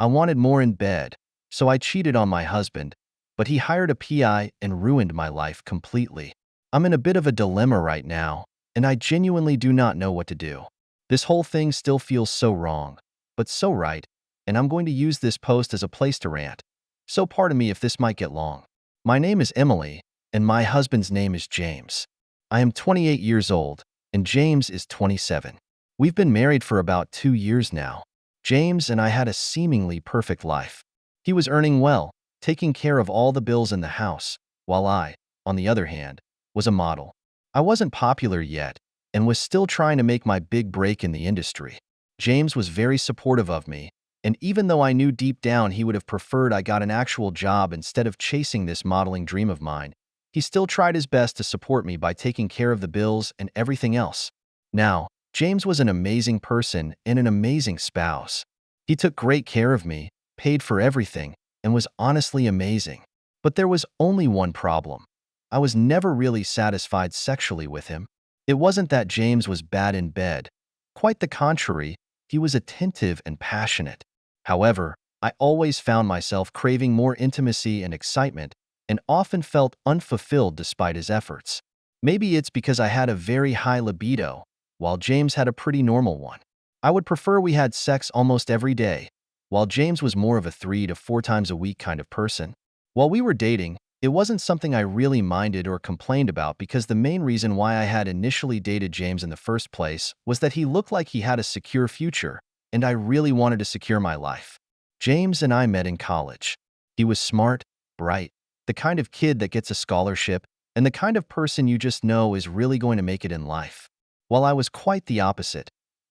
I wanted more in bed, so I cheated on my husband, but he hired a PI and ruined my life completely. I'm in a bit of a dilemma right now, and I genuinely do not know what to do. This whole thing still feels so wrong, but so right, and I'm going to use this post as a place to rant. So pardon me if this might get long. My name is Emily, and my husband's name is James. I am 28 years old, and James is 27. We've been married for about 2 years now. James and I had a seemingly perfect life. He was earning well, taking care of all the bills in the house, while I, on the other hand, was a model. I wasn't popular yet, and was still trying to make my big break in the industry. James was very supportive of me, and even though I knew deep down he would have preferred I got an actual job instead of chasing this modeling dream of mine, he still tried his best to support me by taking care of the bills and everything else. Now, James was an amazing person and an amazing spouse. He took great care of me, paid for everything, and was honestly amazing. But there was only one problem. I was never really satisfied sexually with him. It wasn't that James was bad in bed. Quite the contrary, he was attentive and passionate. However, I always found myself craving more intimacy and excitement, and often felt unfulfilled despite his efforts. Maybe it's because I had a very high libido, while James had a pretty normal one. I would prefer we had sex almost every day, while James was more of a 3 to 4 times a week kind of person. While we were dating, it wasn't something I really minded or complained about because the main reason why I had initially dated James in the first place was that he looked like he had a secure future, and I really wanted to secure my life. James and I met in college. He was smart, bright, the kind of kid that gets a scholarship, and the kind of person you just know is really going to make it in life. While I was quite the opposite,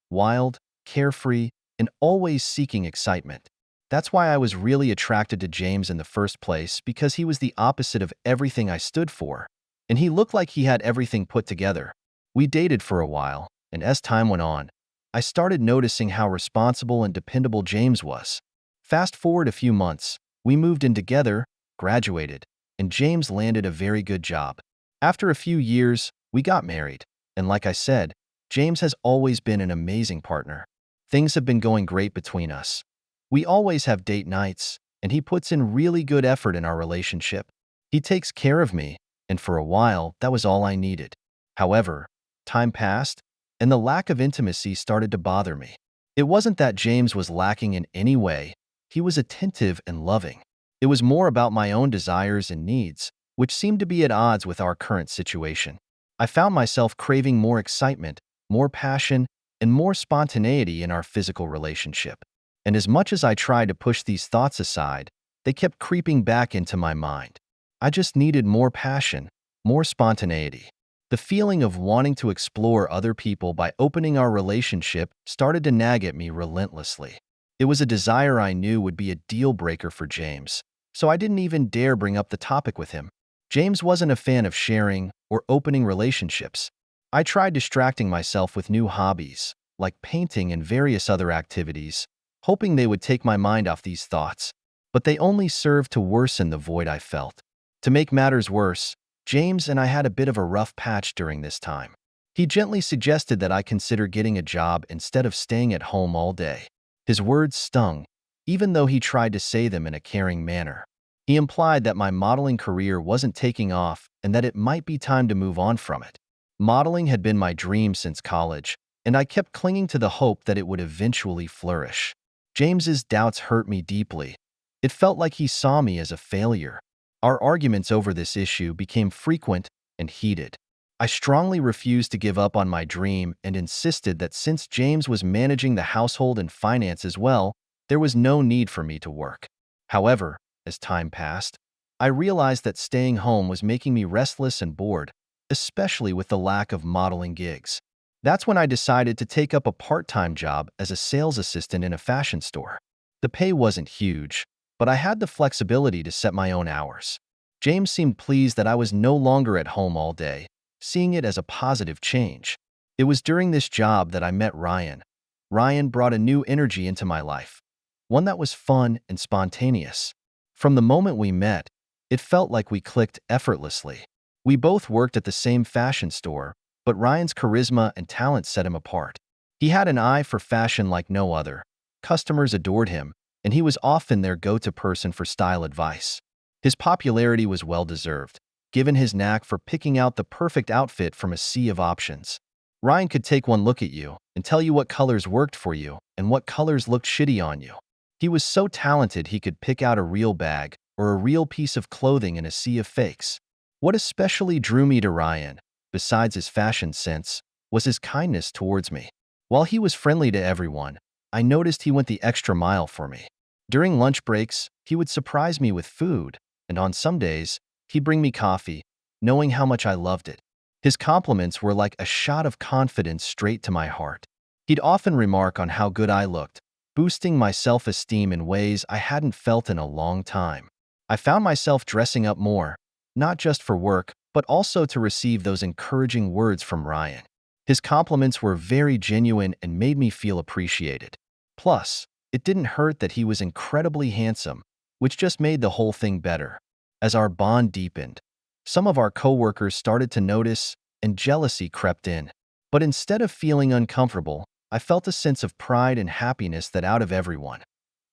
wild, carefree, and always seeking excitement. That's why I was really attracted to James in the first place, because he was the opposite of everything I stood for, and he looked like he had everything put together. We dated for a while, and as time went on, I started noticing how responsible and dependable James was. Fast forward a few months, we moved in together, graduated, and James landed a very good job. After a few years, we got married, and like I said, James has always been an amazing partner. Things have been going great between us. We always have date nights, and he puts in really good effort in our relationship. He takes care of me, and for a while, that was all I needed. However, time passed, and the lack of intimacy started to bother me. It wasn't that James was lacking in any way. He was attentive and loving. It was more about my own desires and needs, which seemed to be at odds with our current situation. I found myself craving more excitement, more passion, and more spontaneity in our physical relationship. And as much as I tried to push these thoughts aside, they kept creeping back into my mind. I just needed more passion, more spontaneity. The feeling of wanting to explore other people by opening our relationship started to nag at me relentlessly. It was a desire I knew would be a deal breaker for James, so I didn't even dare bring up the topic with him. James wasn't a fan of sharing or opening relationships. I tried distracting myself with new hobbies, like painting and various other activities, hoping they would take my mind off these thoughts, but they only served to worsen the void I felt. To make matters worse, James and I had a bit of a rough patch during this time. He gently suggested that I consider getting a job instead of staying at home all day. His words stung, even though he tried to say them in a caring manner. He implied that my modeling career wasn't taking off and that it might be time to move on from it. Modeling had been my dream since college, and I kept clinging to the hope that it would eventually flourish. James's doubts hurt me deeply. It felt like he saw me as a failure. Our arguments over this issue became frequent and heated. I strongly refused to give up on my dream and insisted that since James was managing the household and finances well, there was no need for me to work. However, as time passed, I realized that staying home was making me restless and bored, especially with the lack of modeling gigs. That's when I decided to take up a part-time job as a sales assistant in a fashion store. The pay wasn't huge, but I had the flexibility to set my own hours. James seemed pleased that I was no longer at home all day, seeing it as a positive change. It was during this job that I met Ryan. Ryan brought a new energy into my life, one that was fun and spontaneous. From the moment we met, it felt like we clicked effortlessly. We both worked at the same fashion store, but Ryan's charisma and talent set him apart. He had an eye for fashion like no other. Customers adored him, and he was often their go-to person for style advice. His popularity was well-deserved, given his knack for picking out the perfect outfit from a sea of options. Ryan could take one look at you and tell you what colors worked for you and what colors looked shitty on you. He was so talented he could pick out a real bag or a real piece of clothing in a sea of fakes. What especially drew me to Ryan, besides his fashion sense, was his kindness towards me. While he was friendly to everyone, I noticed he went the extra mile for me. During lunch breaks, he would surprise me with food, and on some days, he'd bring me coffee, knowing how much I loved it. His compliments were like a shot of confidence straight to my heart. He'd often remark on how good I looked, boosting my self-esteem in ways I hadn't felt in a long time. I found myself dressing up more, not just for work, but also to receive those encouraging words from Ryan. His compliments were very genuine and made me feel appreciated. Plus, it didn't hurt that he was incredibly handsome, which just made the whole thing better. As our bond deepened, some of our coworkers started to notice, and jealousy crept in. But instead of feeling uncomfortable, I felt a sense of pride and happiness that out of everyone,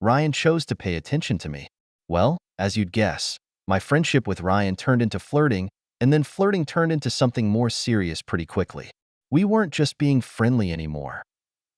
Ryan chose to pay attention to me. Well, as you'd guess, my friendship with Ryan turned into flirting, and then flirting turned into something more serious pretty quickly. We weren't just being friendly anymore.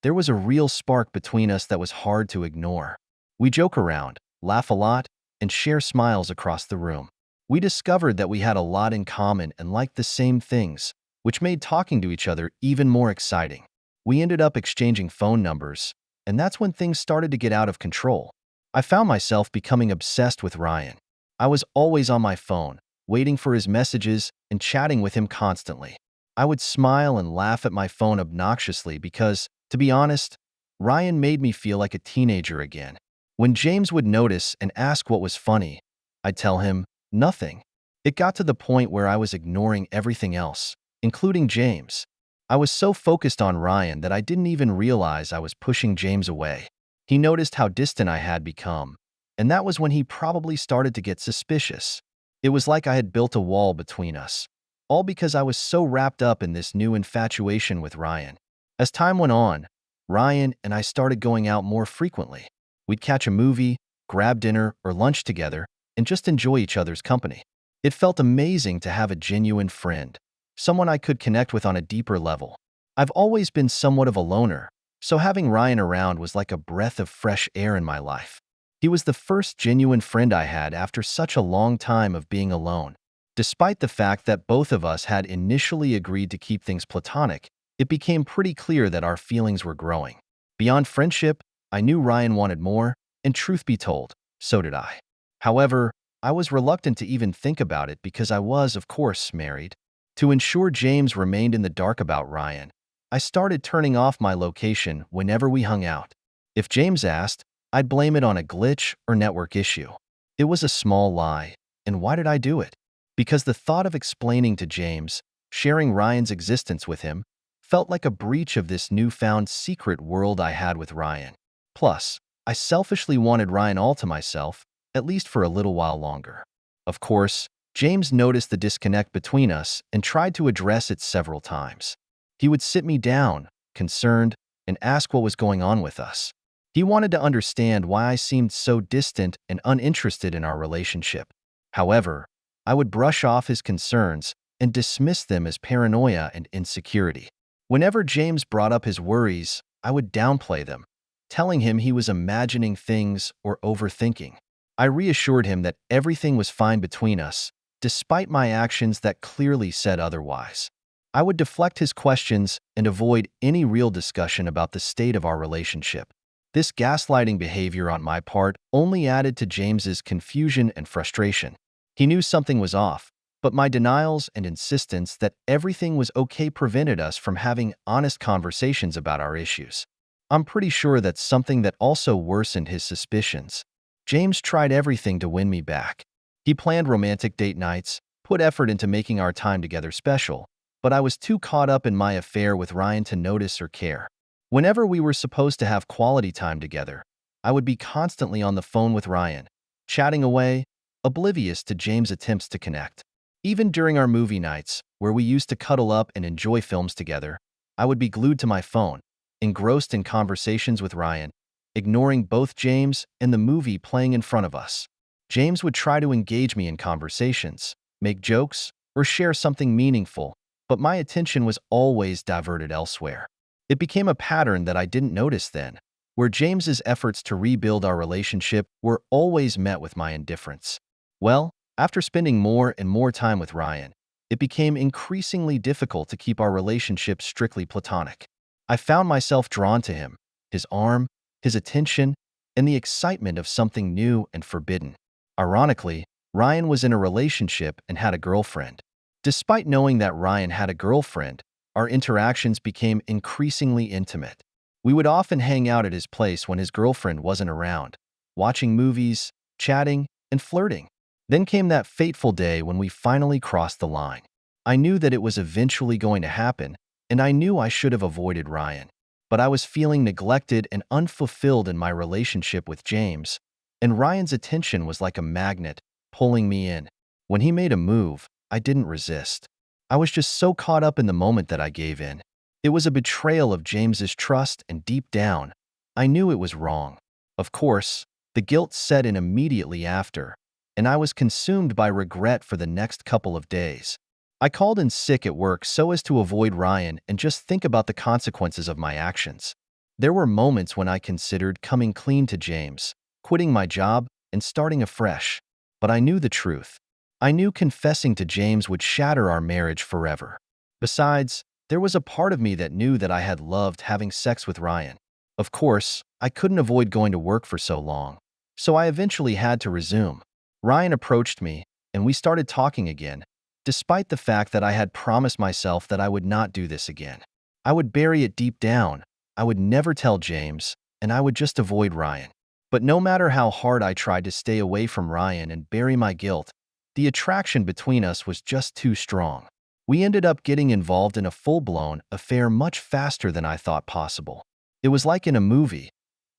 There was a real spark between us that was hard to ignore. We joke around, laugh a lot, and share smiles across the room. We discovered that we had a lot in common and liked the same things, which made talking to each other even more exciting. We ended up exchanging phone numbers, and that's when things started to get out of control. I found myself becoming obsessed with Ryan. I was always on my phone, waiting for his messages and chatting with him constantly. I would smile and laugh at my phone obnoxiously because, to be honest, Ryan made me feel like a teenager again. When James would notice and ask what was funny, I'd tell him, nothing. It got to the point where I was ignoring everything else, including James. I was so focused on Ryan that I didn't even realize I was pushing James away. He noticed how distant I had become, and that was when he probably started to get suspicious. It was like I had built a wall between us, all because I was so wrapped up in this new infatuation with Ryan. As time went on, Ryan and I started going out more frequently. We'd catch a movie, grab dinner or lunch together, and just enjoy each other's company. It felt amazing to have a genuine friend, someone I could connect with on a deeper level. I've always been somewhat of a loner, so having Ryan around was like a breath of fresh air in my life. He was the first genuine friend I had after such a long time of being alone. Despite the fact that both of us had initially agreed to keep things platonic, it became pretty clear that our feelings were growing. Beyond friendship, I knew Ryan wanted more, and truth be told, so did I. However, I was reluctant to even think about it because I was, of course, married. To ensure James remained in the dark about Ryan, I started turning off my location whenever we hung out. If James asked, I'd blame it on a glitch or network issue. It was a small lie, and why did I do it? Because the thought of explaining to James, sharing Ryan's existence with him, felt like a breach of this newfound secret world I had with Ryan. Plus, I selfishly wanted Ryan all to myself, at least for a little while longer. Of course, James noticed the disconnect between us and tried to address it several times. He would sit me down, concerned, and ask what was going on with us. He wanted to understand why I seemed so distant and uninterested in our relationship. However, I would brush off his concerns and dismiss them as paranoia and insecurity. Whenever James brought up his worries, I would downplay them, telling him he was imagining things or overthinking. I reassured him that everything was fine between us, despite my actions that clearly said otherwise. I would deflect his questions and avoid any real discussion about the state of our relationship. This gaslighting behavior on my part only added to James's confusion and frustration. He knew something was off, but my denials and insistence that everything was okay prevented us from having honest conversations about our issues. I'm pretty sure that's something that also worsened his suspicions. James tried everything to win me back. He planned romantic date nights, put effort into making our time together special, but I was too caught up in my affair with Ryan to notice or care. Whenever we were supposed to have quality time together, I would be constantly on the phone with Ryan, chatting away, oblivious to James' attempts to connect. Even during our movie nights, where we used to cuddle up and enjoy films together, I would be glued to my phone, engrossed in conversations with Ryan, ignoring both James and the movie playing in front of us. James would try to engage me in conversations, make jokes, or share something meaningful, but my attention was always diverted elsewhere. It became a pattern that I didn't notice then, where James's efforts to rebuild our relationship were always met with my indifference. Well, after spending more and more time with Ryan, it became increasingly difficult to keep our relationship strictly platonic. I found myself drawn to him, his arm, his attention, and the excitement of something new and forbidden. Ironically, Ryan was in a relationship and had a girlfriend. Despite knowing that Ryan had a girlfriend, our interactions became increasingly intimate. We would often hang out at his place when his girlfriend wasn't around, watching movies, chatting, and flirting. Then came that fateful day when we finally crossed the line. I knew that it was eventually going to happen, and I knew I should have avoided Ryan. But I was feeling neglected and unfulfilled in my relationship with James, and Ryan's attention was like a magnet, pulling me in. When he made a move, I didn't resist. I was just so caught up in the moment that I gave in. It was a betrayal of James's trust, and deep down, I knew it was wrong. Of course, the guilt set in immediately after, and I was consumed by regret for the next couple of days. I called in sick at work so as to avoid Ryan and just think about the consequences of my actions. There were moments when I considered coming clean to James, quitting my job, and starting afresh. But I knew the truth. I knew confessing to James would shatter our marriage forever. Besides, there was a part of me that knew that I had loved having sex with Ryan. Of course, I couldn't avoid going to work for so long, so I eventually had to resume. Ryan approached me, and we started talking again, despite the fact that I had promised myself that I would not do this again. I would bury it deep down. I would never tell James, and I would just avoid Ryan. But no matter how hard I tried to stay away from Ryan and bury my guilt, the attraction between us was just too strong. We ended up getting involved in a full-blown affair much faster than I thought possible. It was like in a movie.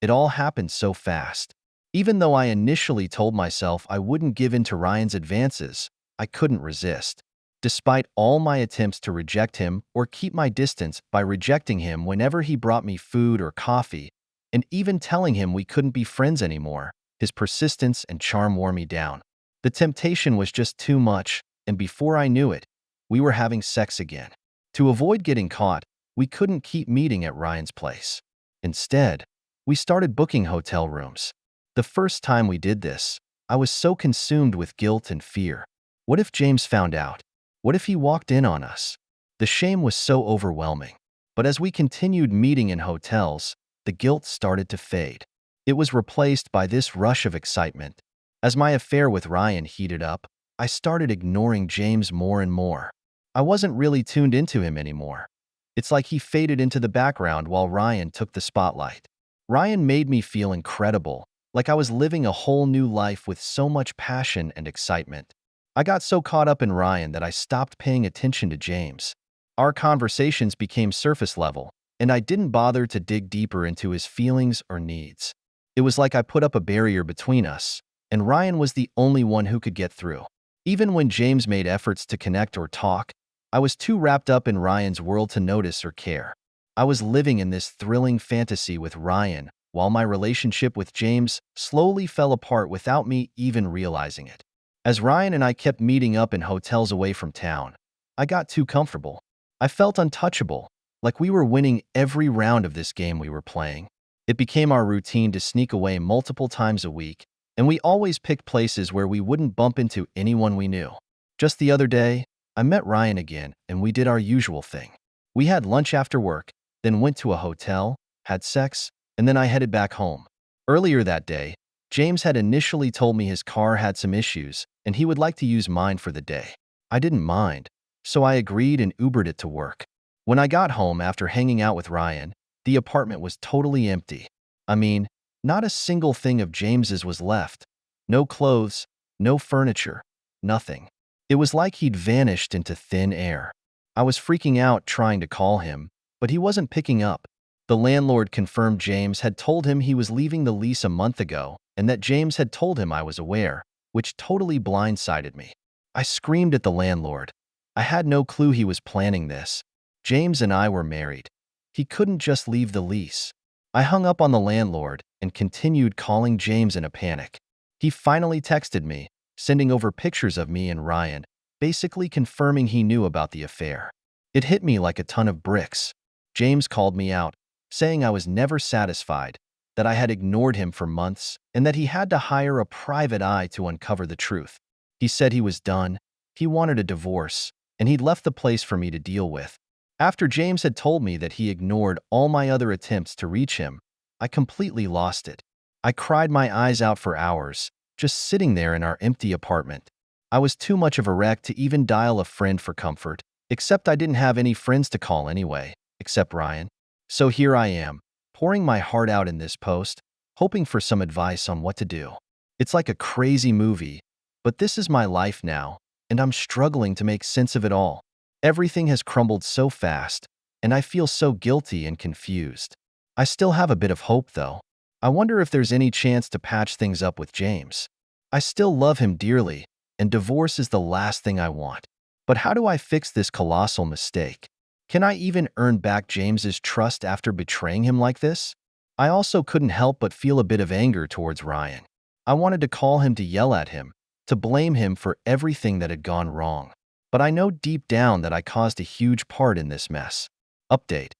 It all happened so fast. Even though I initially told myself I wouldn't give in to Ryan's advances, I couldn't resist. Despite all my attempts to reject him or keep my distance by rejecting him whenever he brought me food or coffee, and even telling him we couldn't be friends anymore, his persistence and charm wore me down. The temptation was just too much, and before I knew it, we were having sex again. To avoid getting caught, we couldn't keep meeting at Ryan's place. Instead, we started booking hotel rooms. The first time we did this, I was so consumed with guilt and fear. What if James found out? What if he walked in on us? The shame was so overwhelming. But as we continued meeting in hotels, the guilt started to fade. It was replaced by this rush of excitement. As my affair with Ryan heated up, I started ignoring James more and more. I wasn't really tuned into him anymore. It's like he faded into the background while Ryan took the spotlight. Ryan made me feel incredible, like I was living a whole new life with so much passion and excitement. I got so caught up in Ryan that I stopped paying attention to James. Our conversations became surface level, and I didn't bother to dig deeper into his feelings or needs. It was like I put up a barrier between us, and Ryan was the only one who could get through. Even when James made efforts to connect or talk, I was too wrapped up in Ryan's world to notice or care. I was living in this thrilling fantasy with Ryan, while my relationship with James slowly fell apart without me even realizing it. As Ryan and I kept meeting up in hotels away from town, I got too comfortable. I felt untouchable, like we were winning every round of this game we were playing. It became our routine to sneak away multiple times a week, and we always picked places where we wouldn't bump into anyone we knew. Just the other day, I met Ryan again, and we did our usual thing. We had lunch after work, then went to a hotel, had sex, and then I headed back home. Earlier that day, James had initially told me his car had some issues, and he would like to use mine for the day. I didn't mind, so I agreed and Ubered it to work. When I got home after hanging out with Ryan, the apartment was totally empty. I mean, not a single thing of James's was left. No clothes, no furniture, nothing. It was like he'd vanished into thin air. I was freaking out trying to call him, but he wasn't picking up. The landlord confirmed James had told him he was leaving the lease a month ago and that James had told him I was aware, which totally blindsided me. I screamed at the landlord. I had no clue he was planning this. James and I were married. He couldn't just leave the lease. I hung up on the landlord and continued calling James in a panic. He finally texted me, sending over pictures of me and Ryan, basically confirming he knew about the affair. It hit me like a ton of bricks. James called me out, saying I was never satisfied, that I had ignored him for months, and that he had to hire a private eye to uncover the truth. He said he was done, he wanted a divorce, and he'd left the place for me to deal with. After James had told me that he ignored all my other attempts to reach him, I completely lost it. I cried my eyes out for hours, just sitting there in our empty apartment. I was too much of a wreck to even dial a friend for comfort, except I didn't have any friends to call anyway, except Ryan. So here I am, pouring my heart out in this post, hoping for some advice on what to do. It's like a crazy movie, but this is my life now, and I'm struggling to make sense of it all. Everything has crumbled so fast, and I feel so guilty and confused. I still have a bit of hope, though. I wonder if there's any chance to patch things up with James. I still love him dearly, and divorce is the last thing I want. But how do I fix this colossal mistake? Can I even earn back James's trust after betraying him like this? I also couldn't help but feel a bit of anger towards Ryan. I wanted to call him to yell at him, to blame him for everything that had gone wrong. But I know deep down that I caused a huge part in this mess. Update.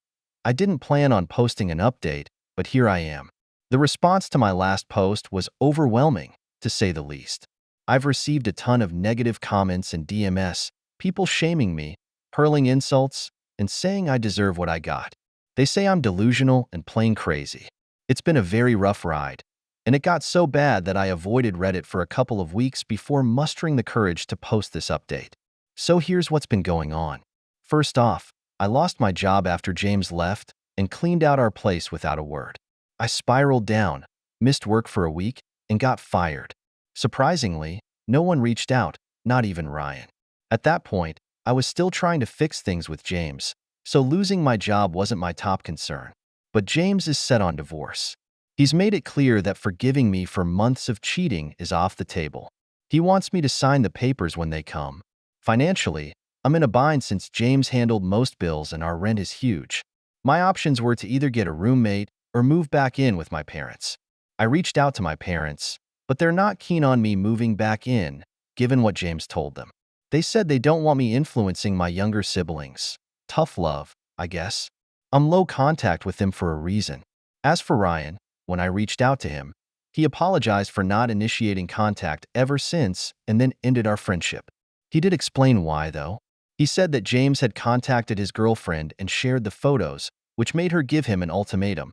I didn't plan on posting an update, but here I am. The response to my last post was overwhelming, to say the least. I've received a ton of negative comments and DMS, people shaming me, hurling insults, and saying I deserve what I got. They say I'm delusional and plain crazy. It's been a very rough ride, and it got so bad that I avoided Reddit for a couple of weeks before mustering the courage to post this update. So here's what's been going on. First off, I lost my job after James left and cleaned out our place without a word. I spiraled down, missed work for a week, and got fired. Surprisingly, no one reached out, not even Ryan. At that point, I was still trying to fix things with James, so losing my job wasn't my top concern. But James is set on divorce. He's made it clear that forgiving me for months of cheating is off the table. He wants me to sign the papers when they come. Financially, I'm in a bind since James handled most bills and our rent is huge. My options were to either get a roommate or move back in with my parents. I reached out to my parents, but they're not keen on me moving back in, given what James told them. They said they don't want me influencing my younger siblings. Tough love, I guess. I'm low contact with them for a reason. As for Ryan, when I reached out to him, he apologized for not initiating contact ever since and then ended our friendship. He did explain why, though. He said that James had contacted his girlfriend and shared the photos, which made her give him an ultimatum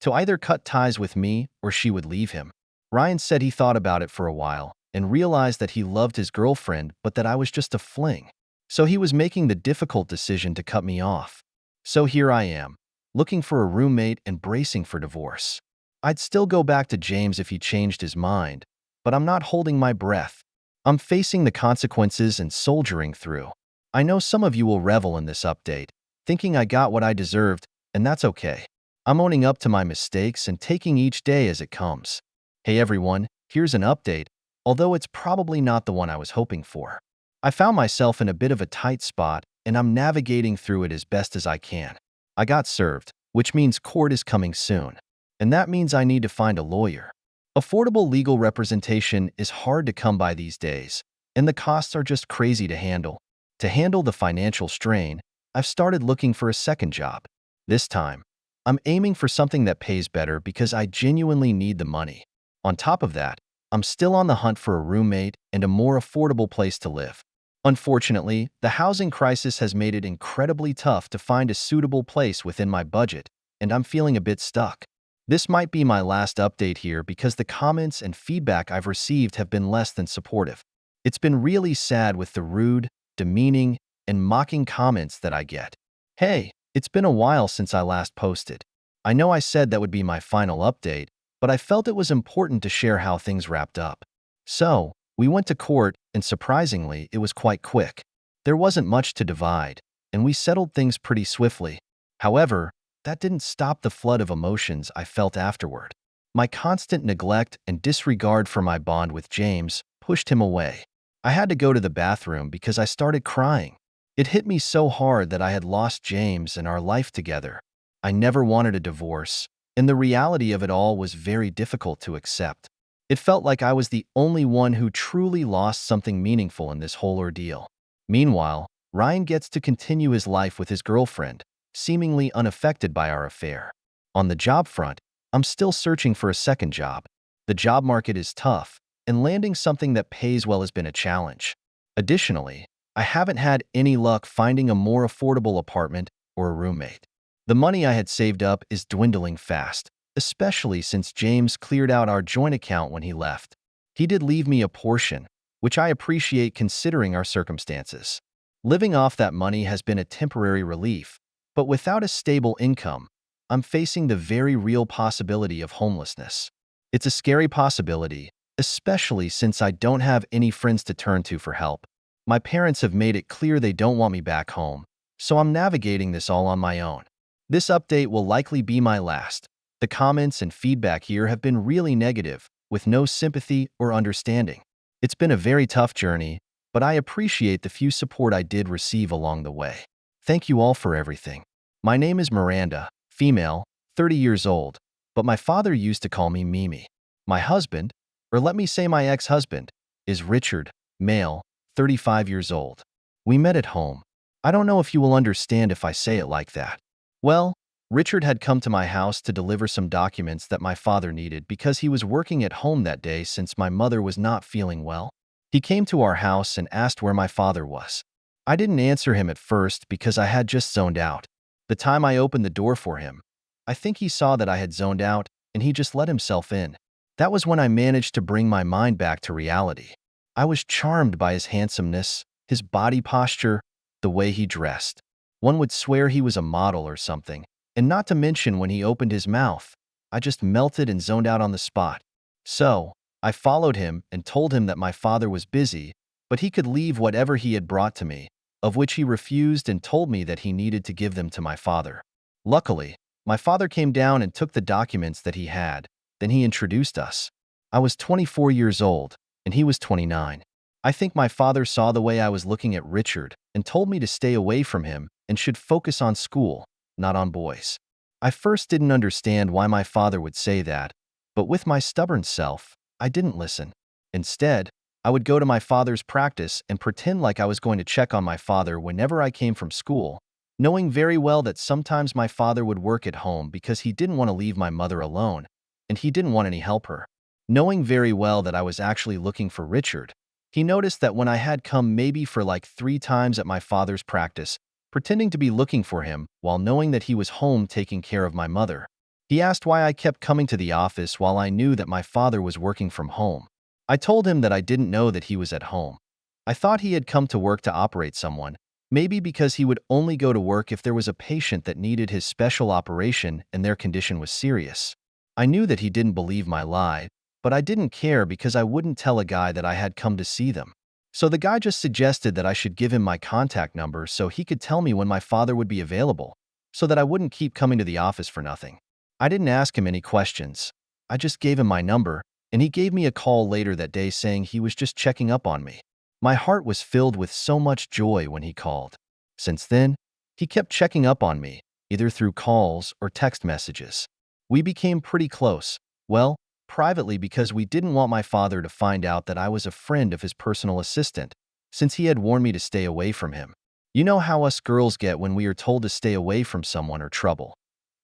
to either cut ties with me or she would leave him. Ryan said he thought about it for a while and realized that he loved his girlfriend but that I was just a fling. So he was making the difficult decision to cut me off. So here I am, looking for a roommate and bracing for divorce. I'd still go back to James if he changed his mind, but I'm not holding my breath. I'm facing the consequences and soldiering through. I know some of you will revel in this update, thinking I got what I deserved, and that's okay. I'm owning up to my mistakes and taking each day as it comes. Hey everyone, here's an update, although it's probably not the one I was hoping for. I found myself in a bit of a tight spot, and I'm navigating through it as best as I can. I got served, which means court is coming soon. And that means I need to find a lawyer. Affordable legal representation is hard to come by these days, and the costs are just crazy to handle. To handle the financial strain, I've started looking for a second job. This time, I'm aiming for something that pays better because I genuinely need the money. On top of that, I'm still on the hunt for a roommate and a more affordable place to live. Unfortunately, the housing crisis has made it incredibly tough to find a suitable place within my budget, and I'm feeling a bit stuck. This might be my last update here because the comments and feedback I've received have been less than supportive. It's been really sad with the rude, demeaning, and mocking comments that I get. Hey, it's been a while since I last posted. I know I said that would be my final update, but I felt it was important to share how things wrapped up. So, we went to court, and surprisingly, it was quite quick. There wasn't much to divide, and we settled things pretty swiftly. However, that didn't stop the flood of emotions I felt afterward. My constant neglect and disregard for my bond with James pushed him away. I had to go to the bathroom because I started crying. It hit me so hard that I had lost James and our life together. I never wanted a divorce, and the reality of it all was very difficult to accept. It felt like I was the only one who truly lost something meaningful in this whole ordeal. Meanwhile, Ryan gets to continue his life with his girlfriend, seemingly unaffected by our affair. On the job front, I'm still searching for a second job. The job market is tough, and landing something that pays well has been a challenge. Additionally, I haven't had any luck finding a more affordable apartment or a roommate. The money I had saved up is dwindling fast, especially since James cleared out our joint account when he left. He did leave me a portion, which I appreciate considering our circumstances. Living off that money has been a temporary relief, but without a stable income, I'm facing the very real possibility of homelessness. It's a scary possibility, especially since I don't have any friends to turn to for help. My parents have made it clear they don't want me back home, so I'm navigating this all on my own. This update will likely be my last. The comments and feedback here have been really negative, with no sympathy or understanding. It's been a very tough journey, but I appreciate the few support I did receive along the way. Thank you all for everything. My name is Miranda, female, 30 years old, but my father used to call me Mimi. My husband, or let me say my ex-husband, is Richard, male, 35 years old. We met at home. I don't know if you will understand if I say it like that. Well, Richard had come to my house to deliver some documents that my father needed because he was working at home that day since my mother was not feeling well. He came to our house and asked where my father was. I didn't answer him at first because I had just zoned out. The time I opened the door for him, I think he saw that I had zoned out and he just let himself in. That was when I managed to bring my mind back to reality. I was charmed by his handsomeness, his body posture, the way he dressed. One would swear he was a model or something. And not to mention when he opened his mouth, I just melted and zoned out on the spot. So, I followed him and told him that my father was busy, but he could leave whatever he had brought to me, of which he refused and told me that he needed to give them to my father. Luckily, my father came down and took the documents that he had, then he introduced us. I was 24 years old, and he was 29. I think my father saw the way I was looking at Richard and told me to stay away from him and should focus on school, not on boys. I first didn't understand why my father would say that, but with my stubborn self, I didn't listen. Instead, I would go to my father's practice and pretend like I was going to check on my father whenever I came from school, knowing very well that sometimes my father would work at home because he didn't want to leave my mother alone, and he didn't want any help her. Knowing very well that I was actually looking for Richard, he noticed that when I had come maybe for like 3 times at my father's practice, pretending to be looking for him while knowing that he was home taking care of my mother. He asked why I kept coming to the office while I knew that my father was working from home. I told him that I didn't know that he was at home. I thought he had come to work to operate someone, maybe because he would only go to work if there was a patient that needed his special operation and their condition was serious. I knew that he didn't believe my lie, but I didn't care because I wouldn't tell a guy that I had come to see them. So the guy just suggested that I should give him my contact number so he could tell me when my father would be available, so that I wouldn't keep coming to the office for nothing. I didn't ask him any questions. I just gave him my number, and he gave me a call later that day saying he was just checking up on me. My heart was filled with so much joy when he called. Since then, he kept checking up on me, either through calls or text messages. We became pretty close, well, privately because we didn't want my father to find out that I was a friend of his personal assistant, since he had warned me to stay away from him. You know how us girls get when we are told to stay away from someone or trouble.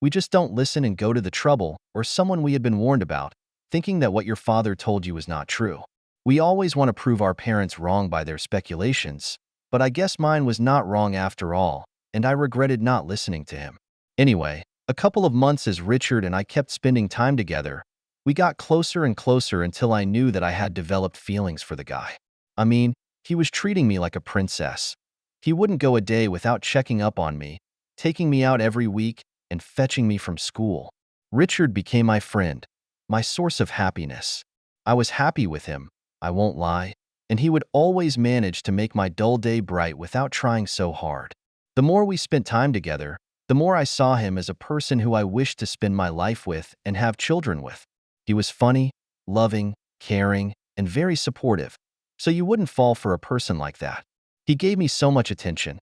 We just don't listen and go to the trouble or someone we had been warned about, thinking that what your father told you was not true. We always want to prove our parents wrong by their speculations, but I guess mine was not wrong after all, and I regretted not listening to him. Anyway, a couple of months as Richard and I kept spending time together, we got closer and closer until I knew that I had developed feelings for the guy. I mean, he was treating me like a princess. He wouldn't go a day without checking up on me, taking me out every week, and fetching me from school. Richard became my friend, my source of happiness. I was happy with him, I won't lie, and he would always manage to make my dull day bright without trying so hard. The more we spent time together, the more I saw him as a person who I wished to spend my life with and have children with. He was funny, loving, caring, and very supportive, so you wouldn't fall for a person like that. He gave me so much attention.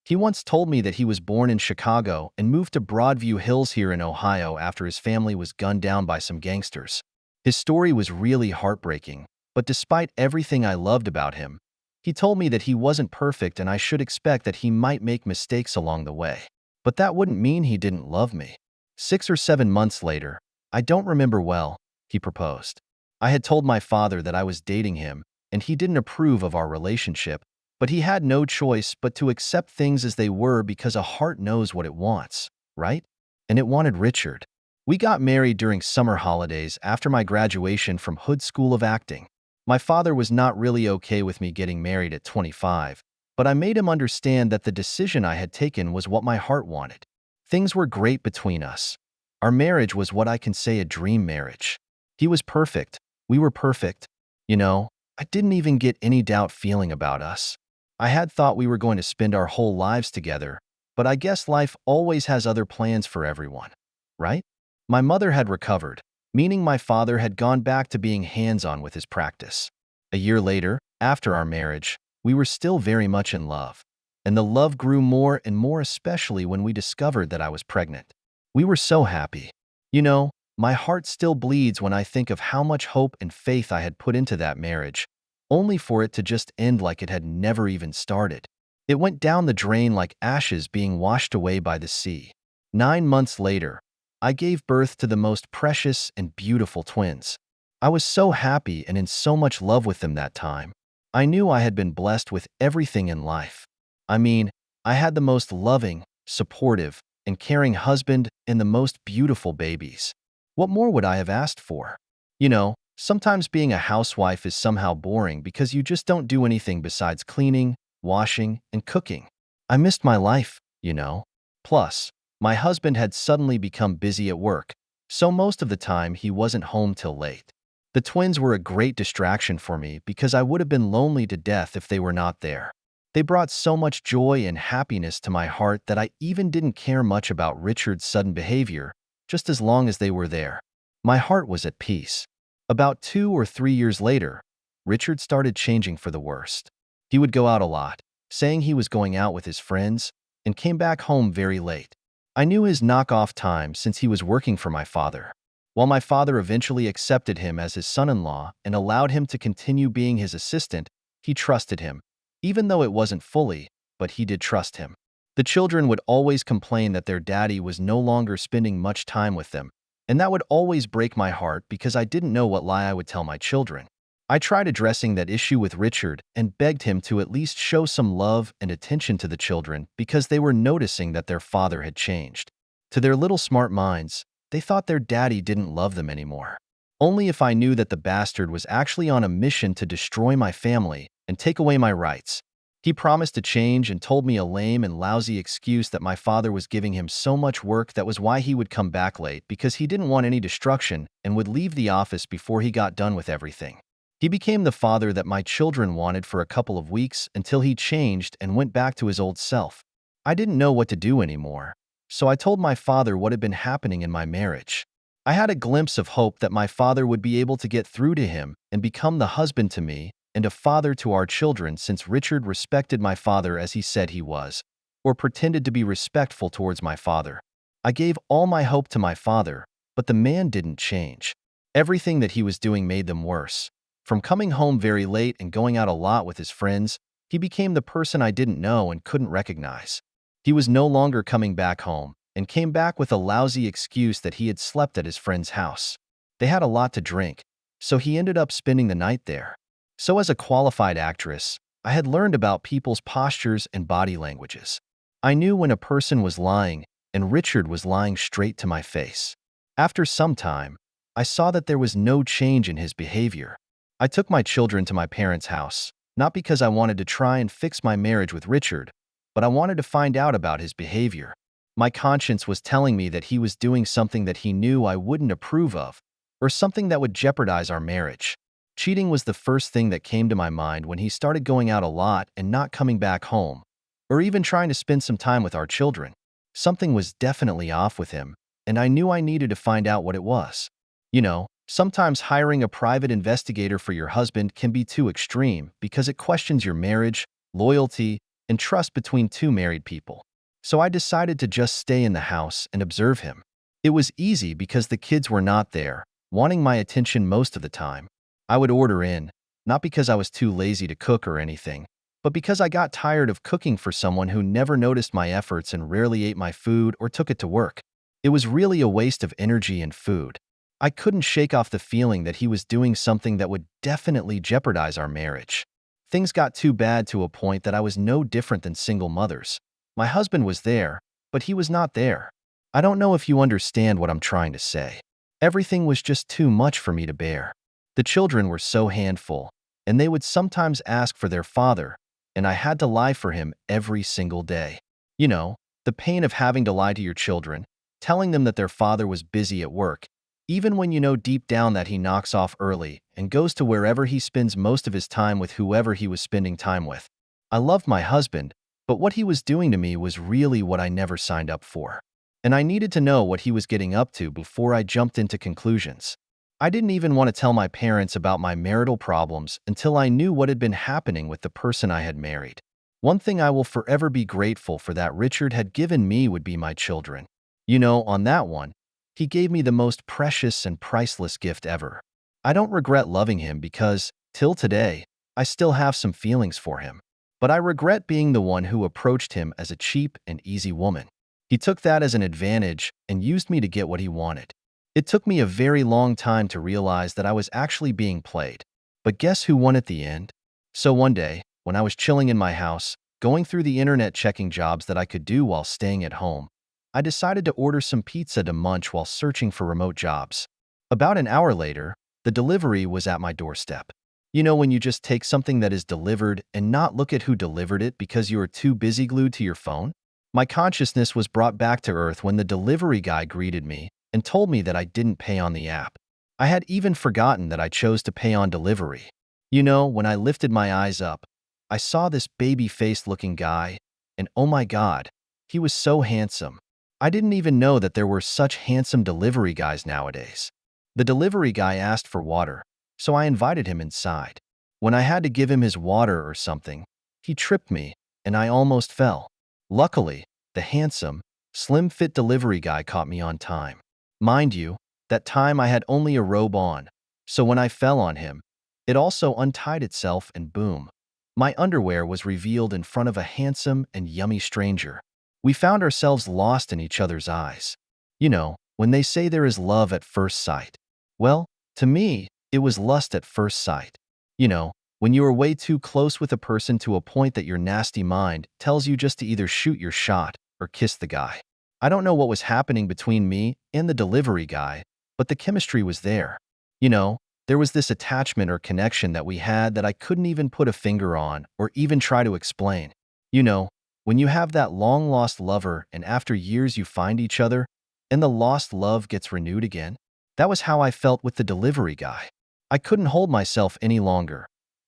He once told me that he was born in Chicago and moved to Broadview Hills here in Ohio after his family was gunned down by some gangsters. His story was really heartbreaking, but despite everything I loved about him, he told me that he wasn't perfect and I should expect that he might make mistakes along the way. But that wouldn't mean he didn't love me. 6 or 7 months later, I don't remember well, he proposed. I had told my father that I was dating him, and he didn't approve of our relationship, but he had no choice but to accept things as they were because a heart knows what it wants, right? And it wanted Richard. We got married during summer holidays after my graduation from Hood School of Acting. My father was not really okay with me getting married at 25, but I made him understand that the decision I had taken was what my heart wanted. Things were great between us. Our marriage was what I can say a dream marriage. He was perfect. We were perfect. You know, I didn't even get any doubt feeling about us. I had thought we were going to spend our whole lives together, but I guess life always has other plans for everyone, right? My mother had recovered, meaning my father had gone back to being hands-on with his practice. A year later, after our marriage, we were still very much in love, and the love grew more and more, especially when we discovered that I was pregnant. We were so happy. You know, my heart still bleeds when I think of how much hope and faith I had put into that marriage, only for it to just end like it had never even started. It went down the drain like ashes being washed away by the sea. 9 months later, I gave birth to the most precious and beautiful twins. I was so happy and in so much love with them that time. I knew I had been blessed with everything in life. I mean, I had the most loving, supportive, and caring husband and the most beautiful babies. What more would I have asked for? You know, sometimes being a housewife is somehow boring because you just don't do anything besides cleaning, washing, and cooking. I missed my life, you know. Plus, my husband had suddenly become busy at work, so most of the time he wasn't home till late. The twins were a great distraction for me because I would have been lonely to death if they were not there. They brought so much joy and happiness to my heart that I even didn't care much about Richard's sudden behavior, just as long as they were there. My heart was at peace. About 2 or 3 years later, Richard started changing for the worst. He would go out a lot, saying he was going out with his friends, and came back home very late. I knew his knock-off time since he was working for my father. While my father eventually accepted him as his son-in-law and allowed him to continue being his assistant, he trusted him, even though it wasn't fully, but he did trust him. The children would always complain that their daddy was no longer spending much time with them, and that would always break my heart because I didn't know what lie I would tell my children. I tried addressing that issue with Richard and begged him to at least show some love and attention to the children because they were noticing that their father had changed. To their little smart minds, they thought their daddy didn't love them anymore. Only if I knew that the bastard was actually on a mission to destroy my family and take away my rights. He promised to change and told me a lame and lousy excuse that my father was giving him so much work that was why he would come back late because he didn't want any destruction and would leave the office before he got done with everything. He became the father that my children wanted for a couple of weeks until he changed and went back to his old self. I didn't know what to do anymore, so I told my father what had been happening in my marriage. I had a glimpse of hope that my father would be able to get through to him and become the husband to me and a father to our children since Richard respected my father as he said he was, or pretended to be respectful towards my father. I gave all my hope to my father, but the man didn't change. Everything that he was doing made them worse. From coming home very late and going out a lot with his friends, he became the person I didn't know and couldn't recognize. He was no longer coming back home and came back with a lousy excuse that he had slept at his friend's house. They had a lot to drink, so he ended up spending the night there. So as a qualified actress, I had learned about people's postures and body languages. I knew when a person was lying, and Richard was lying straight to my face. After some time, I saw that there was no change in his behavior. I took my children to my parents' house, not because I wanted to try and fix my marriage with Richard, but I wanted to find out about his behavior. My conscience was telling me that he was doing something that he knew I wouldn't approve of, or something that would jeopardize our marriage. Cheating was the first thing that came to my mind when he started going out a lot and not coming back home, or even trying to spend some time with our children. Something was definitely off with him, and I knew I needed to find out what it was. You know, sometimes hiring a private investigator for your husband can be too extreme because it questions your marriage, loyalty, and trust between two married people. So I decided to just stay in the house and observe him. It was easy because the kids were not there, wanting my attention most of the time. I would order in, not because I was too lazy to cook or anything, but because I got tired of cooking for someone who never noticed my efforts and rarely ate my food or took it to work. It was really a waste of energy and food. I couldn't shake off the feeling that he was doing something that would definitely jeopardize our marriage. Things got too bad to a point that I was no different than single mothers. My husband was there, but he was not there. I don't know if you understand what I'm trying to say. Everything was just too much for me to bear. The children were so handful, and they would sometimes ask for their father, and I had to lie for him every single day. You know, the pain of having to lie to your children, telling them that their father was busy at work, even when you know deep down that he knocks off early and goes to wherever he spends most of his time with whoever he was spending time with. I loved my husband, but what he was doing to me was really what I never signed up for. And I needed to know what he was getting up to before I jumped into conclusions. I didn't even want to tell my parents about my marital problems until I knew what had been happening with the person I had married. One thing I will forever be grateful for that Richard had given me would be my children. You know, on that one, he gave me the most precious and priceless gift ever. I don't regret loving him because, till today, I still have some feelings for him. But I regret being the one who approached him as a cheap and easy woman. He took that as an advantage and used me to get what he wanted. It took me a very long time to realize that I was actually being played. But guess who won at the end? So one day, when I was chilling in my house, going through the internet checking jobs that I could do while staying at home, I decided to order some pizza to munch while searching for remote jobs. About an hour later, the delivery was at my doorstep. You know when you just take something that is delivered and not look at who delivered it because you are too busy glued to your phone? My consciousness was brought back to earth when the delivery guy greeted me and told me that I didn't pay on the app. I had even forgotten that I chose to pay on delivery. You know, when I lifted my eyes up, I saw this baby-faced looking guy, and oh my God, he was so handsome. I didn't even know that there were such handsome delivery guys nowadays. The delivery guy asked for water, so I invited him inside. When I had to give him his water or something, he tripped me, and I almost fell. Luckily, the handsome, slim-fit delivery guy caught me on time. Mind you, that time I had only a robe on, so when I fell on him, it also untied itself and boom. My underwear was revealed in front of a handsome and yummy stranger. We found ourselves lost in each other's eyes. You know, when they say there is love at first sight. Well, to me, it was lust at first sight. You know, when you are way too close with a person to a point that your nasty mind tells you just to either shoot your shot or kiss the guy. I don't know what was happening between me and the delivery guy, but the chemistry was there. You know, there was this attachment or connection that we had that I couldn't even put a finger on or even try to explain. You know, when you have that long-lost lover and after years you find each other and the lost love gets renewed again? That was how I felt with the delivery guy. I couldn't hold myself any longer.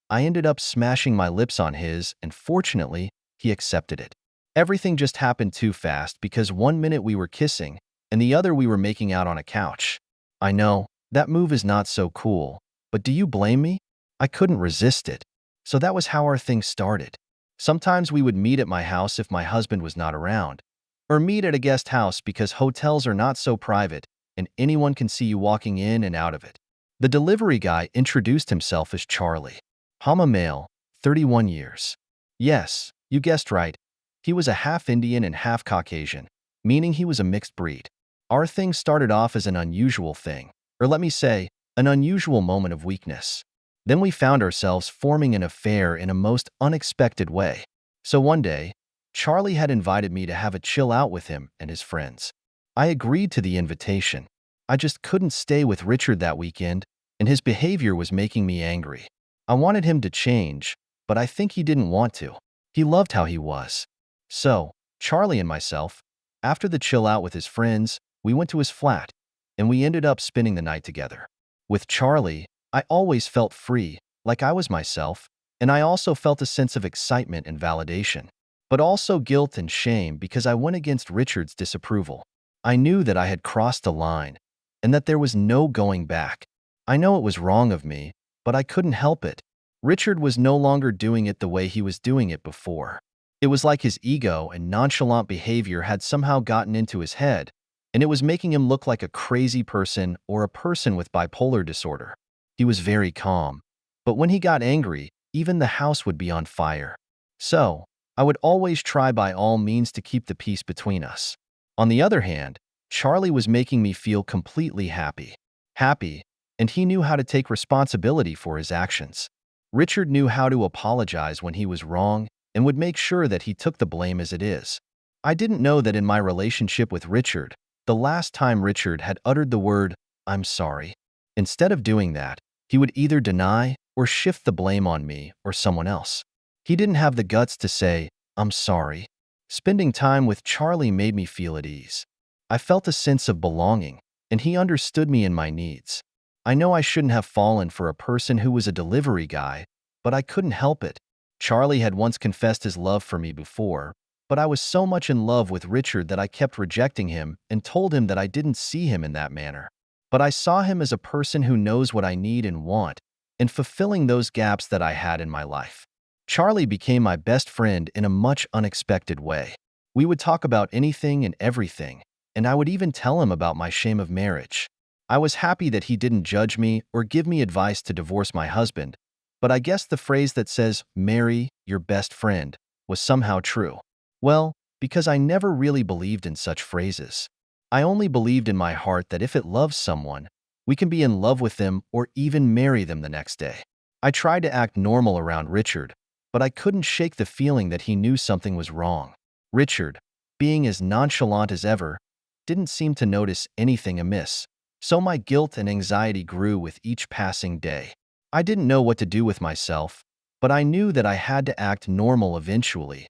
I ended up smashing my lips on his, and fortunately, he accepted it. Everything just happened too fast because one minute we were kissing, and the other we were making out on a couch. I know, that move is not so cool, but do you blame me? I couldn't resist it. So that was how our thing started. Sometimes we would meet at my house if my husband was not around, or meet at a guest house because hotels are not so private and anyone can see you walking in and out of it. The delivery guy introduced himself as Charlie. I'm a male, 31 years. Yes, you guessed right. He was a half Indian and half Caucasian, meaning he was a mixed breed. Our thing started off as an unusual thing, or let me say, an unusual moment of weakness. Then we found ourselves forming an affair in a most unexpected way. So one day, Charlie had invited me to have a chill out with him and his friends. I agreed to the invitation. I just couldn't stay with Richard that weekend, and his behavior was making me angry. I wanted him to change, but I think he didn't want to. He loved how he was. So, Charlie and myself, after the chill out with his friends, we went to his flat, and we ended up spending the night together. With Charlie, I always felt free, like I was myself, and I also felt a sense of excitement and validation, but also guilt and shame because I went against Richard's disapproval. I knew that I had crossed a line, and that there was no going back. I know it was wrong of me, but I couldn't help it. Richard was no longer doing it the way he was doing it before. It was like his ego and nonchalant behavior had somehow gotten into his head, and it was making him look like a crazy person or a person with bipolar disorder. He was very calm, but when he got angry, even the house would be on fire. So, I would always try by all means to keep the peace between us. On the other hand, Charlie was making me feel completely happy. Happy, and he knew how to take responsibility for his actions. Richard knew how to apologize when he was wrong and would make sure that he took the blame as it is. I didn't know that in my relationship with Richard, the last time Richard had uttered the word, "I'm sorry." Instead of doing that, he would either deny or shift the blame on me or someone else. He didn't have the guts to say, "I'm sorry." Spending time with Charlie made me feel at ease. I felt a sense of belonging, and he understood me and my needs. I know I shouldn't have fallen for a person who was a delivery guy, but I couldn't help it. Charlie had once confessed his love for me before, but I was so much in love with Richard that I kept rejecting him and told him that I didn't see him in that manner. But I saw him as a person who knows what I need and want, and fulfilling those gaps that I had in my life. Charlie became my best friend in a much unexpected way. We would talk about anything and everything, and I would even tell him about my shame of marriage. I was happy that he didn't judge me or give me advice to divorce my husband, but I guess the phrase that says, "Marry your best friend," was somehow true. Well, because I never really believed in such phrases. I only believed in my heart that if it loves someone, we can be in love with them or even marry them the next day. I tried to act normal around Richard, but I couldn't shake the feeling that he knew something was wrong. Richard, being as nonchalant as ever, didn't seem to notice anything amiss, so my guilt and anxiety grew with each passing day. I didn't know what to do with myself, but I knew that I had to act normal eventually.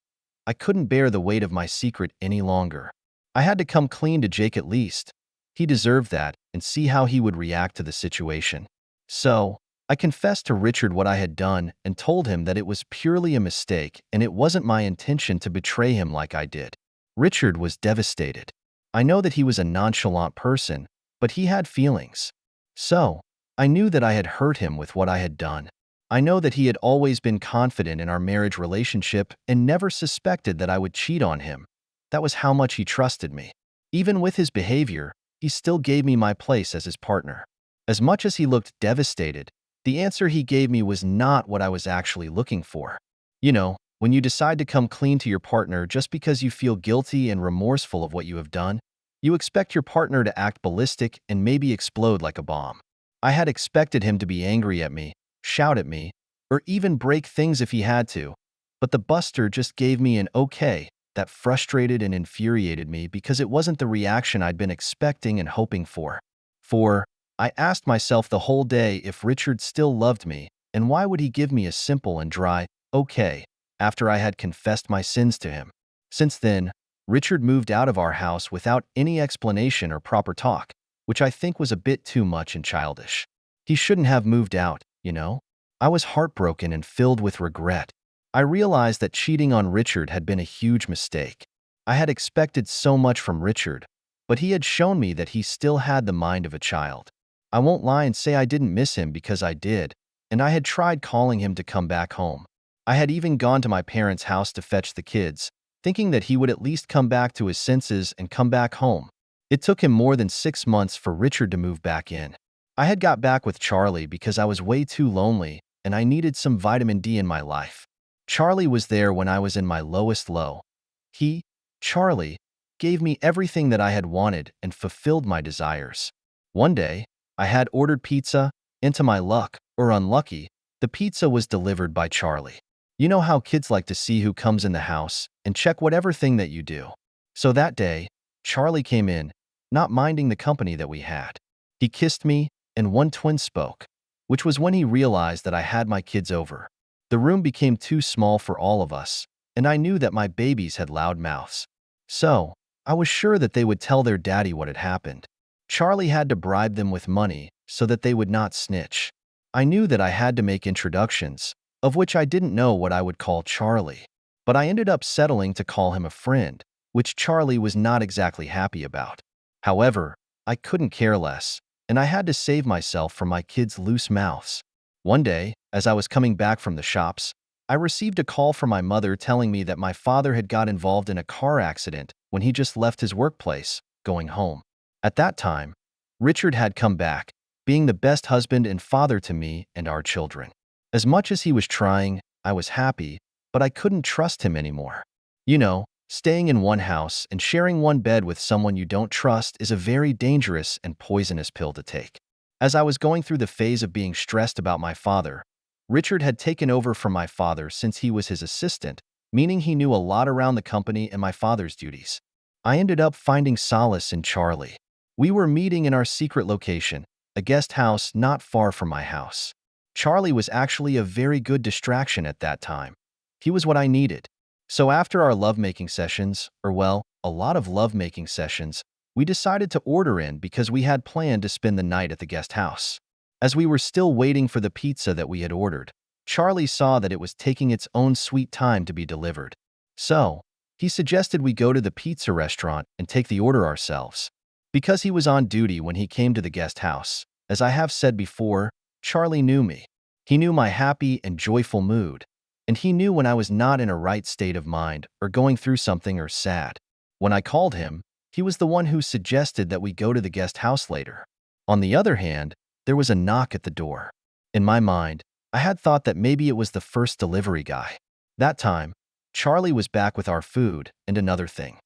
I couldn't bear the weight of my secret any longer. I had to come clean to Jake at least. He deserved that, and see how he would react to the situation. So, I confessed to Richard what I had done and told him that it was purely a mistake and it wasn't my intention to betray him like I did. Richard was devastated. I know that he was a nonchalant person, but he had feelings. So, I knew that I had hurt him with what I had done. I know that he had always been confident in our marriage relationship and never suspected that I would cheat on him. That was how much he trusted me. Even with his behavior, he still gave me my place as his partner. As much as he looked devastated, the answer he gave me was not what I was actually looking for. You know, when you decide to come clean to your partner just because you feel guilty and remorseful of what you have done, you expect your partner to act ballistic and maybe explode like a bomb. I had expected him to be angry at me, shout at me, or even break things if he had to, but the buster just gave me an okay that frustrated and infuriated me because it wasn't the reaction I'd been expecting and hoping for. I asked myself the whole day if Richard still loved me, and why would he give me a simple and dry, okay, after I had confessed my sins to him. Since then, Richard moved out of our house without any explanation or proper talk, which I think was a bit too much and childish. He shouldn't have moved out, you know? I was heartbroken and filled with regret. I realized that cheating on Richard had been a huge mistake. I had expected so much from Richard, but he had shown me that he still had the mind of a child. I won't lie and say I didn't miss him because I did, and I had tried calling him to come back home. I had even gone to my parents' house to fetch the kids, thinking that he would at least come back to his senses and come back home. It took him more than 6 months for Richard to move back in. I had got back with Charlie because I was way too lonely and I needed some vitamin D in my life. Charlie was there when I was in my lowest low. Charlie, gave me everything that I had wanted and fulfilled my desires. One day, I had ordered pizza, and to my luck, or unlucky, the pizza was delivered by Charlie. You know how kids like to see who comes in the house and check whatever thing that you do. So that day, Charlie came in, not minding the company that we had. He kissed me, and one twin spoke, which was when he realized that I had my kids over. The room became too small for all of us, and I knew that my babies had loud mouths. So, I was sure that they would tell their daddy what had happened. Charlie had to bribe them with money so that they would not snitch. I knew that I had to make introductions, of which I didn't know what I would call Charlie. But I ended up settling to call him a friend, which Charlie was not exactly happy about. However, I couldn't care less, and I had to save myself from my kids' loose mouths. One day, as I was coming back from the shops, I received a call from my mother telling me that my father had got involved in a car accident when he just left his workplace, going home. At that time, Richard had come back, being the best husband and father to me and our children. As much as he was trying, I was happy, but I couldn't trust him anymore. You know, staying in one house and sharing one bed with someone you don't trust is a very dangerous and poisonous pill to take. As I was going through the phase of being stressed about my father, Richard had taken over from my father since he was his assistant, meaning he knew a lot around the company and my father's duties. I ended up finding solace in Charlie. We were meeting in our secret location, a guest house not far from my house. Charlie was actually a very good distraction at that time. He was what I needed. So after our lovemaking sessions, or well, a lot of lovemaking sessions, we decided to order in because we had planned to spend the night at the guest house. As we were still waiting for the pizza that we had ordered, Charlie saw that it was taking its own sweet time to be delivered. So, he suggested we go to the pizza restaurant and take the order ourselves. Because he was on duty when he came to the guest house, as I have said before, Charlie knew me. He knew my happy and joyful mood, and he knew when I was not in a right state of mind or going through something or sad. When I called him, he was the one who suggested that we go to the guest house later. On the other hand, there was a knock at the door. In my mind, I had thought that maybe it was the first delivery guy. That time, Charlie was back with our food and another thing.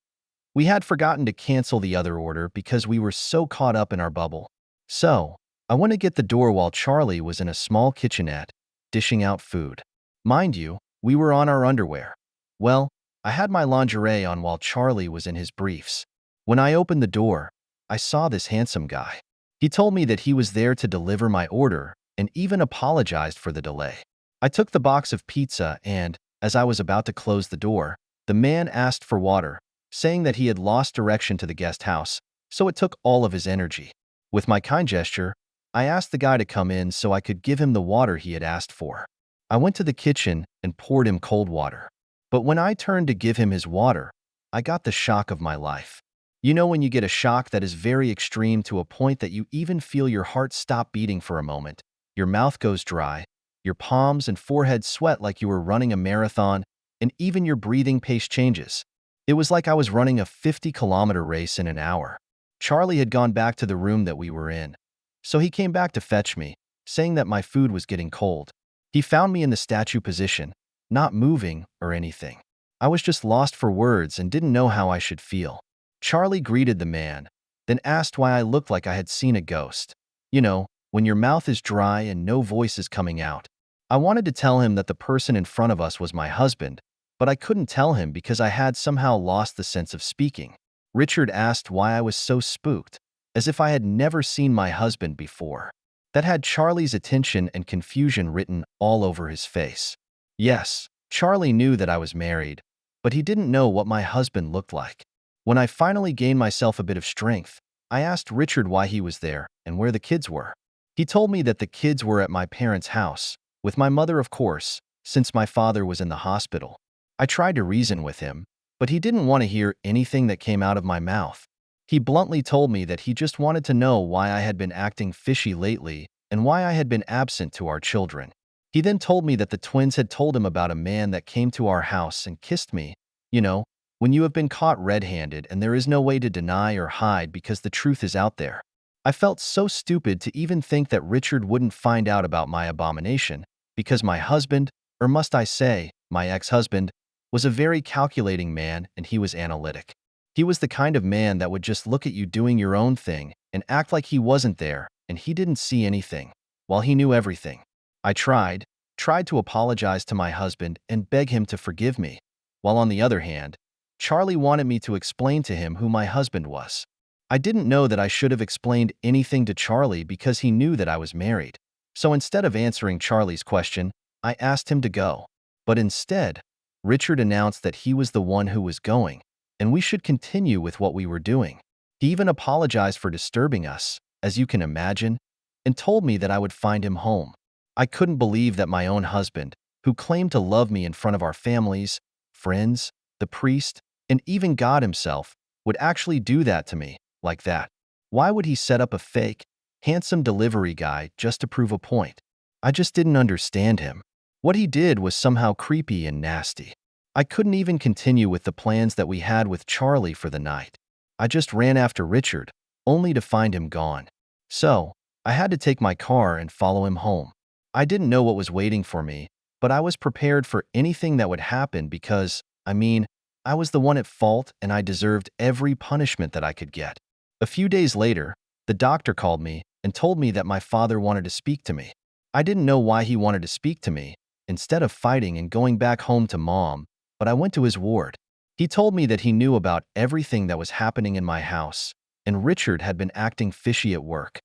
We had forgotten to cancel the other order because we were so caught up in our bubble. So, I went to get the door while Charlie was in a small kitchenette, dishing out food. Mind you, we were on our underwear. Well, I had my lingerie on while Charlie was in his briefs. When I opened the door, I saw this handsome guy. He told me that he was there to deliver my order and even apologized for the delay. I took the box of pizza and, as I was about to close the door, the man asked for water, saying that he had lost direction to the guest house, so it took all of his energy. With my kind gesture, I asked the guy to come in so I could give him the water he had asked for. I went to the kitchen and poured him cold water. But when I turned to give him his water, I got the shock of my life. You know when you get a shock that is very extreme to a point that you even feel your heart stop beating for a moment, your mouth goes dry, your palms and forehead sweat like you were running a marathon, and even your breathing pace changes. It was like I was running a 50-kilometer race in an hour. Charlie had gone back to the room that we were in, so he came back to fetch me, saying that my food was getting cold. He found me in the statue position, not moving or anything. I was just lost for words and didn't know how I should feel. Charlie greeted the man, then asked why I looked like I had seen a ghost. You know, when your mouth is dry and no voice is coming out. I wanted to tell him that the person in front of us was my husband, but I couldn't tell him because I had somehow lost the sense of speaking. Richard asked why I was so spooked, as if I had never seen my husband before. That had Charlie's attention and confusion written all over his face. Yes, Charlie knew that I was married, but he didn't know what my husband looked like. When I finally gained myself a bit of strength, I asked Richard why he was there and where the kids were. He told me that the kids were at my parents' house, with my mother of course, since my father was in the hospital. I tried to reason with him, but he didn't want to hear anything that came out of my mouth. He bluntly told me that he just wanted to know why I had been acting fishy lately and why I had been absent to our children. He then told me that the twins had told him about a man that came to our house and kissed me. You know, when you have been caught red-handed and there is no way to deny or hide because the truth is out there. I felt so stupid to even think that Richard wouldn't find out about my abomination, because my husband, or must I say, my ex-husband, was a very calculating man and he was analytic. He was the kind of man that would just look at you doing your own thing and act like he wasn't there and he didn't see anything, while he knew everything. I tried to apologize to my husband and beg him to forgive me, while on the other hand, Charlie wanted me to explain to him who my husband was. I didn't know that I should have explained anything to Charlie because he knew that I was married. So instead of answering Charlie's question, I asked him to go. But instead, Richard announced that he was the one who was going, and we should continue with what we were doing. He even apologized for disturbing us, as you can imagine, and told me that I would find him home. I couldn't believe that my own husband, who claimed to love me in front of our families, friends, the priest, and even God himself, would actually do that to me, like that. Why would he set up a fake, handsome delivery guy just to prove a point? I just didn't understand him. What he did was somehow creepy and nasty. I couldn't even continue with the plans that we had with Charlie for the night. I just ran after Richard, only to find him gone. So, I had to take my car and follow him home. I didn't know what was waiting for me, but I was prepared for anything that would happen because, I was the one at fault and I deserved every punishment that I could get. A few days later, the doctor called me and told me that my father wanted to speak to me. I didn't know why he wanted to speak to me, instead of fighting and going back home to mom, but I went to his ward. He told me that he knew about everything that was happening in my house, and Richard had been acting fishy at work.